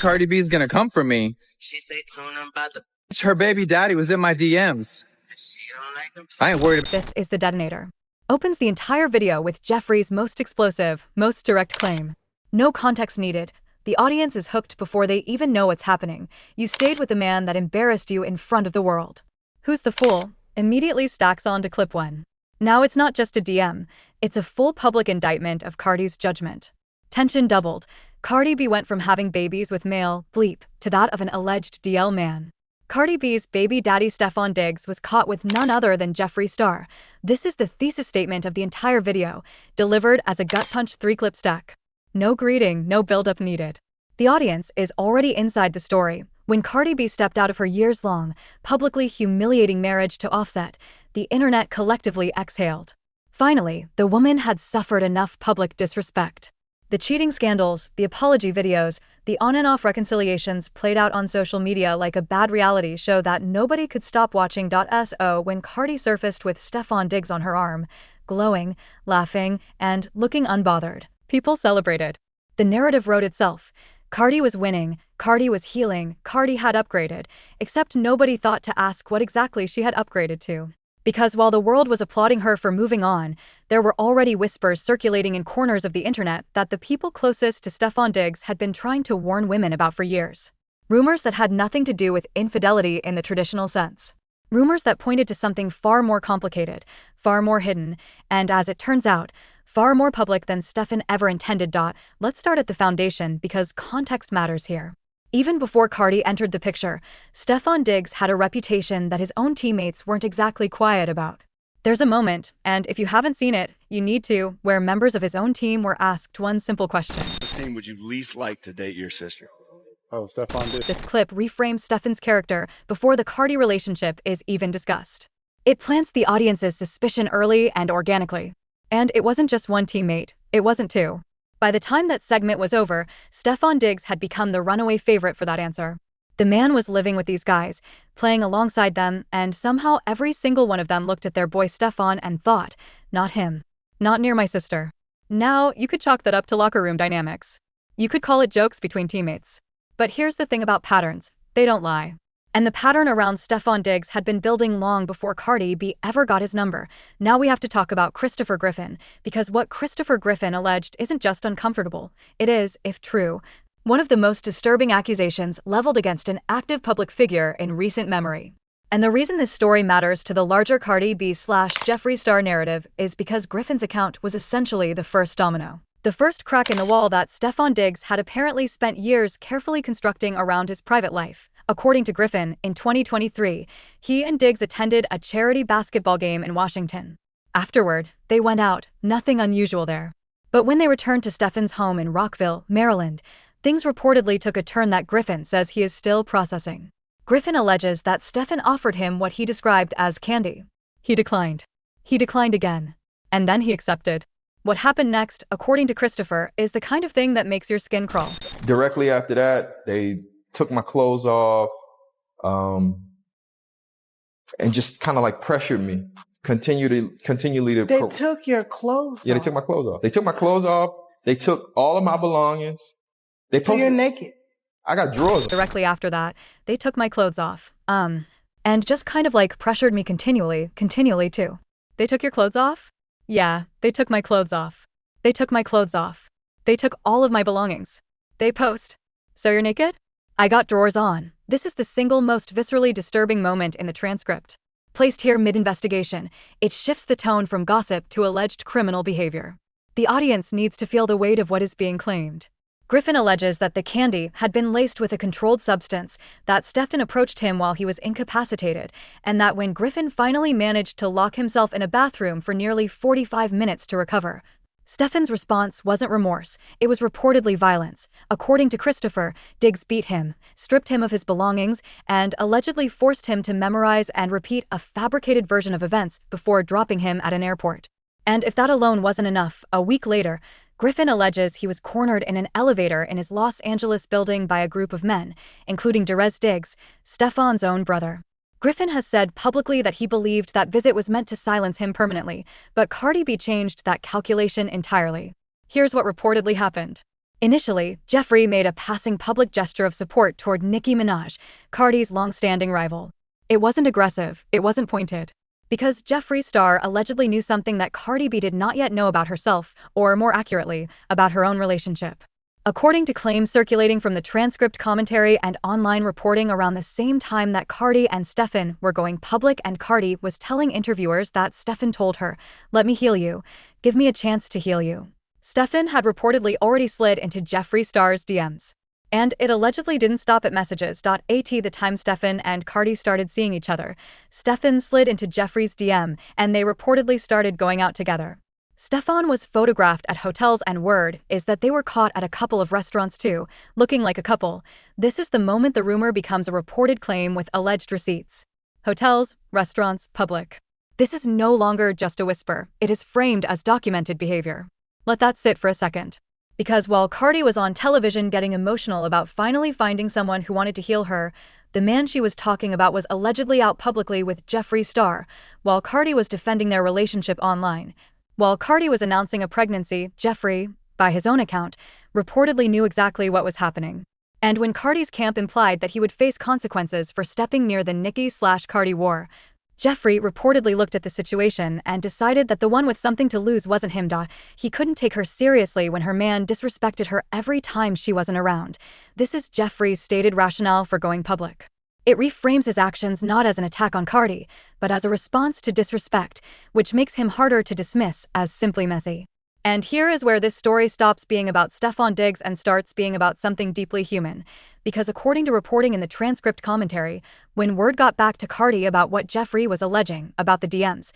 Cardi B's gonna come for me. She say tune about the Her baby daddy was in my DMs. she don't like them. I ain't worried. This is the detonator. Opens the entire video with Jeffree's most explosive, most direct claim. No context needed. The audience is hooked before they even know what's happening. You stayed with the man that embarrassed you in front of the world. Who's the fool? Immediately stacks on to clip 1. Now it's not just a DM, it's a full public indictment of Cardi's judgment. Tension doubled. Cardi B went from having babies with male bleep to that of an alleged DL man. Cardi B's baby daddy Stefon Diggs was caught with none other than Jeffree Star. This is the thesis statement of the entire video, delivered as a gut-punch 3-clip stack. No greeting, no build-up needed. The audience is already inside the story. When Cardi B stepped out of her years-long, publicly humiliating marriage to Offset, the internet collectively exhaled. Finally, the woman had suffered enough public disrespect. The cheating scandals, the apology videos, the on and off reconciliations played out on social media like a bad reality show that nobody could stop watching. So when Cardi surfaced with Stefon Diggs on her arm, glowing, laughing, and looking unbothered, people celebrated. The narrative wrote itself. Cardi was winning, Cardi was healing, Cardi had upgraded, except nobody thought to ask what exactly she had upgraded to. Because while the world was applauding her for moving on, there were already whispers circulating in corners of the internet that the people closest to Stefon Diggs had been trying to warn women about for years. Rumors that had nothing to do with infidelity in the traditional sense. Rumors that pointed to something far more complicated, far more hidden, and as it turns out, far more public than Stefon ever intended. Let's start at the foundation because context matters here. Even before Cardi entered the picture, Stefon Diggs had a reputation that his own teammates weren't exactly quiet about. There's a moment, and if you haven't seen it, you need to, where members of his own team were asked one simple question. This team would you least like to date your sister? Oh, Stefon Diggs. This clip reframes Stefon's character before the Cardi relationship is even discussed. It plants the audience's suspicion early and organically. And it wasn't just one teammate, it wasn't two. By the time that segment was over, Stefon Diggs had become the runaway favorite for that answer. The man was living with these guys, playing alongside them, and somehow every single one of them looked at their boy Stefon and thought, not him. Not near my sister. Now, you could chalk that up to locker room dynamics. You could call it jokes between teammates. But here's the thing about patterns, they don't lie. And the pattern around Stefon Diggs had been building long before Cardi B ever got his number. Now we have to talk about Christopher Griffin, because what Christopher Griffin alleged isn't just uncomfortable. It is, if true, one of the most disturbing accusations leveled against an active public figure in recent memory. And the reason this story matters to the larger Cardi B/Jeffree Star narrative is because Griffin's account was essentially the first domino. The first crack in the wall that Stefon Diggs had apparently spent years carefully constructing around his private life. According to Griffin, in 2023, he and Diggs attended a charity basketball game in Washington. Afterward, they went out, nothing unusual there. But when they returned to Stefon's home in Rockville, Maryland, things reportedly took a turn that Griffin says he is still processing. Griffin alleges that Stefon offered him what he described as candy. He declined. He declined again. And then he accepted. What happened next, according to Christopher, is the kind of thing that makes your skin crawl. Directly after that, they took my clothes off, and just kind of like pressured me, continually to. They took your clothes off? Yeah, they took my clothes off. They took my clothes off. They took all of my belongings. So you're naked? I got drawers. Directly after that, they took my clothes off. And just kind of like pressured me continually too. They took your clothes off? Yeah, they took my clothes off. They took my clothes off. They took all of my belongings. They post. So you're naked? I got drawers on. This is the single most viscerally disturbing moment in the transcript. Placed here mid-investigation, it shifts the tone from gossip to alleged criminal behavior. The audience needs to feel the weight of what is being claimed. Griffin alleges that the candy had been laced with a controlled substance, that Stefon approached him while he was incapacitated, and that when Griffin finally managed to lock himself in a bathroom for nearly 45 minutes to recover, Stefon's response wasn't remorse, it was reportedly violence. According to Christopher, Diggs beat him, stripped him of his belongings, and allegedly forced him to memorize and repeat a fabricated version of events before dropping him at an airport. And if that alone wasn't enough, a week later, Griffin alleges he was cornered in an elevator in his Los Angeles building by a group of men, including Derez Diggs, Stefon's own brother. Griffin has said publicly that he believed that visit was meant to silence him permanently, but Cardi B changed that calculation entirely. Here's what reportedly happened. Initially, Jeffree made a passing public gesture of support toward Nicki Minaj, Cardi's long-standing rival. It wasn't aggressive, it wasn't pointed. Because Jeffree Star allegedly knew something that Cardi B did not yet know about herself, or more accurately, about her own relationship. According to claims circulating from the transcript commentary and online reporting around the same time that Cardi and Stefan were going public, and Cardi was telling interviewers that Stefan told her, "Let me heal you. Give me a chance to heal you." Stefan had reportedly already slid into Jeffree Star's DMs. And it allegedly didn't stop at messages. At the time Stefan and Cardi started seeing each other, Stefan slid into Jeffree's DM, and they reportedly started going out together. Stefan was photographed at hotels, and word is that they were caught at a couple of restaurants too, looking like a couple. This is the moment the rumor becomes a reported claim with alleged receipts. Hotels, restaurants, public. This is no longer just a whisper, it is framed as documented behavior. Let that sit for a second. Because while Cardi was on television getting emotional about finally finding someone who wanted to heal her, the man she was talking about was allegedly out publicly with Jeffree Star, while Cardi was defending their relationship online. While Cardi was announcing a pregnancy, Jeffree, by his own account, reportedly knew exactly what was happening. And when Cardi's camp implied that he would face consequences for stepping near the Nicki/Cardi war, Jeffree reportedly looked at the situation and decided that the one with something to lose wasn't him. He couldn't take her seriously when her man disrespected her every time she wasn't around. This is Jeffree's stated rationale for going public. It reframes his actions not as an attack on Cardi, but as a response to disrespect, which makes him harder to dismiss as simply messy. And here is where this story stops being about Stefan Diggs and starts being about something deeply human. Because according to reporting in the transcript commentary, when word got back to Cardi about what Jeffree was alleging, about the DMs,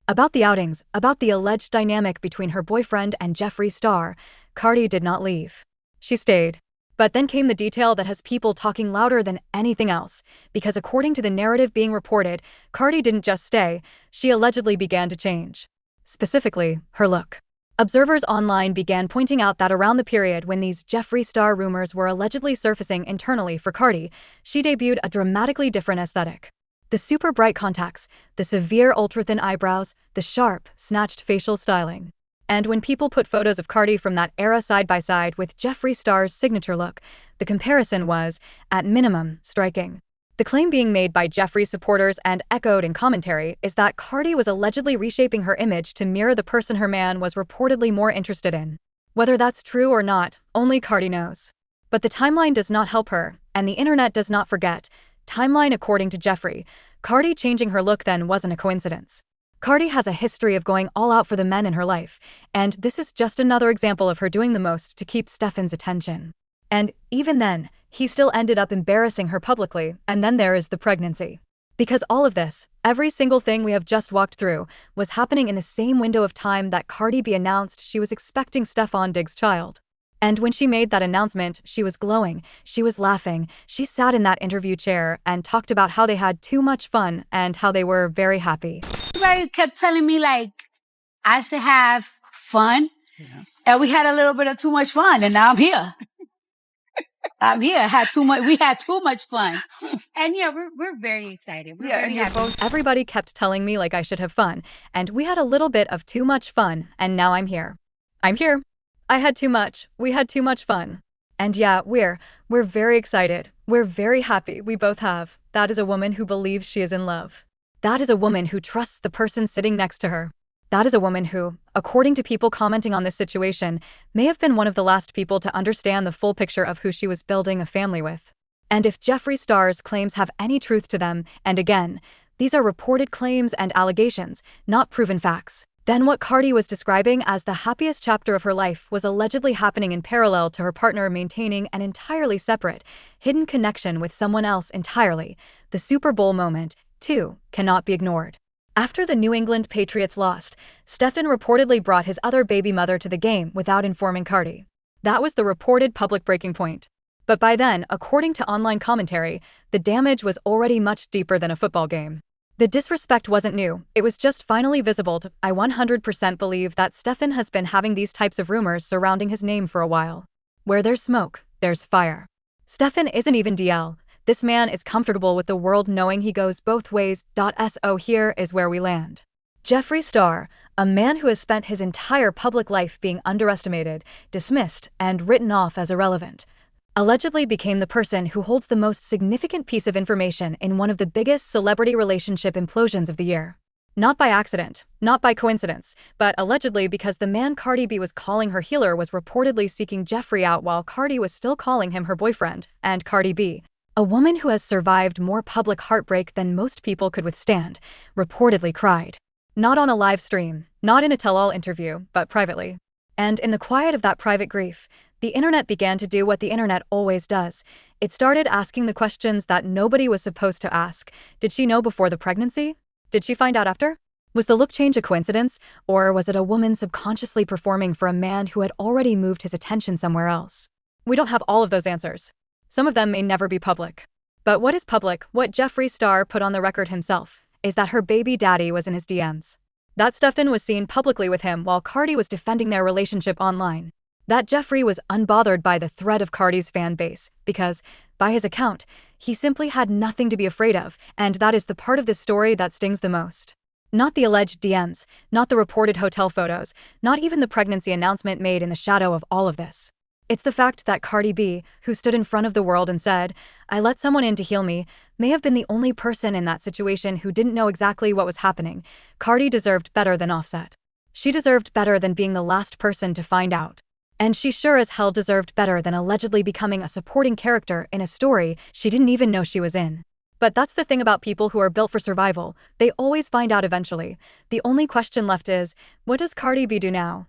about the outings, about the alleged dynamic between her boyfriend and Jeffree Star, Cardi did not leave. She stayed. But then came the detail that has people talking louder than anything else, because according to the narrative being reported, Cardi didn't just stay, she allegedly began to change. Specifically, her look. Observers online began pointing out that around the period when these Jeffree Star rumors were allegedly surfacing internally for Cardi, she debuted a dramatically different aesthetic. The super bright contacts, the severe ultra-thin eyebrows, the sharp, snatched facial styling. And when people put photos of Cardi from that era side by side with Jeffree Star's signature look, the comparison was, at minimum, striking. The claim being made by Jeffree supporters and echoed in commentary is that Cardi was allegedly reshaping her image to mirror the person her man was reportedly more interested in. Whether that's true or not, only Cardi knows. But the timeline does not help her, and the internet does not forget. Timeline according to Jeffree, Cardi changing her look then wasn't a coincidence. Cardi has a history of going all out for the men in her life, and this is just another example of her doing the most to keep Stefan's attention. And even then, he still ended up embarrassing her publicly, and then there is the pregnancy. Because all of this, every single thing we have just walked through, was happening in the same window of time that Cardi B announced she was expecting Stefan Diggs' child. And when she made that announcement, she was glowing, she was laughing, she sat in that interview chair and talked about how they had too much fun and how they were very happy. Everybody kept telling me, like, I should have fun. Yes. And we had a little bit of too much fun, and now I'm here. I'm here. We had too much fun. And yeah, we're very excited. We're very happy. Everybody kept telling me like I should have fun, and we had a little bit of too much fun, and now I'm here. I'm here. I had too much. We had too much fun. And yeah, we're very excited. We're very happy. We both have. That is a woman who believes she is in love. That is a woman who trusts the person sitting next to her. That is a woman who, according to people commenting on this situation, may have been one of the last people to understand the full picture of who she was building a family with. And if Jeffree Star's claims have any truth to them, and again, these are reported claims and allegations, not proven facts, then what Cardi was describing as the happiest chapter of her life was allegedly happening in parallel to her partner maintaining an entirely separate, hidden connection with someone else entirely. The Super Bowl moment, too, cannot be ignored. After the New England Patriots lost, Stefan reportedly brought his other baby mother to the game without informing Cardi. That was the reported public breaking point. But by then, according to online commentary, the damage was already much deeper than a football game. The disrespect wasn't new, it was just finally visible. I 100% believe that Stefan has been having these types of rumors surrounding his name for a while. Where there's smoke, there's fire. Stefan isn't even DL. This man is comfortable with the world knowing he goes both ways. So here is where we land. Jeffree Star, a man who has spent his entire public life being underestimated, dismissed, and written off as irrelevant, allegedly became the person who holds the most significant piece of information in one of the biggest celebrity relationship implosions of the year. Not by accident, not by coincidence, but allegedly because the man Cardi B was calling her healer was reportedly seeking Jeffree out while Cardi was still calling him her boyfriend, and Cardi B, a woman who has survived more public heartbreak than most people could withstand, reportedly cried. Not on a live stream, not in a tell-all interview, but privately. And in the quiet of that private grief, the internet began to do what the internet always does. It started asking the questions that nobody was supposed to ask. Did she know before the pregnancy? Did she find out after? Was the look change a coincidence, or was it a woman subconsciously performing for a man who had already moved his attention somewhere else? We don't have all of those answers. Some of them may never be public. But what is public, what Jeffree Star put on the record himself, is that her baby daddy was in his DMs. That Stefan was seen publicly with him while Cardi was defending their relationship online. That Jeffree was unbothered by the threat of Cardi's fan base because, by his account, he simply had nothing to be afraid of, and that is the part of this story that stings the most. Not the alleged DMs, not the reported hotel photos, not even the pregnancy announcement made in the shadow of all of this. It's the fact that Cardi B, who stood in front of the world and said, "I let someone in to heal me," may have been the only person in that situation who didn't know exactly what was happening. Cardi deserved better than Offset. She deserved better than being the last person to find out. And she sure as hell deserved better than allegedly becoming a supporting character in a story she didn't even know she was in. But that's the thing about people who are built for survival. They always find out eventually. The only question left is, what does Cardi B do now?